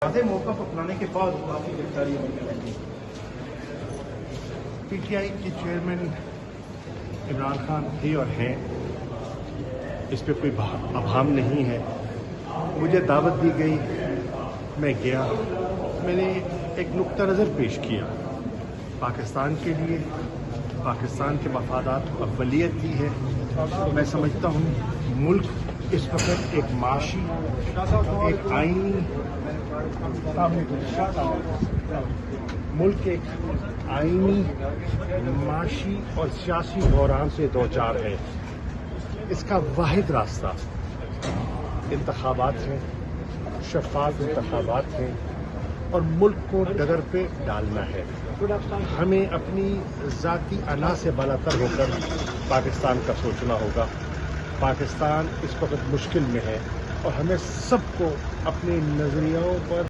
واضح موقف اپنانے کے بعد کافی گرفتاری ہونے لگی۔ پی ٹی آئی کے چیئرمین عمران خان تھے اور ہیں، اس پہ کوئی ابہام نہیں ہے۔ مجھے دعوت دی گئی، میں گیا، میں نے ایک نقطہ نظر پیش کیا۔ پاکستان کے لیے، پاکستان کے مفادات کو اولویت دی ہے۔ میں سمجھتا ہوں ملک اس وقت ایک معاشی، ایک آئینی، ملک ایک آئینی، معاشی اور سیاسی بحران سے دوچار ہے۔ اس کا واحد راستہ انتخابات ہیں، شفاف انتخابات ہیں اور ملک کو ڈگر پہ ڈالنا ہے۔ ہمیں اپنی ذاتی انا سے بالاتر ہو کر پاکستان کا سوچنا ہوگا۔ پاکستان اس وقت مشکل میں ہے اور ہمیں سب کو اپنے نظریوں پر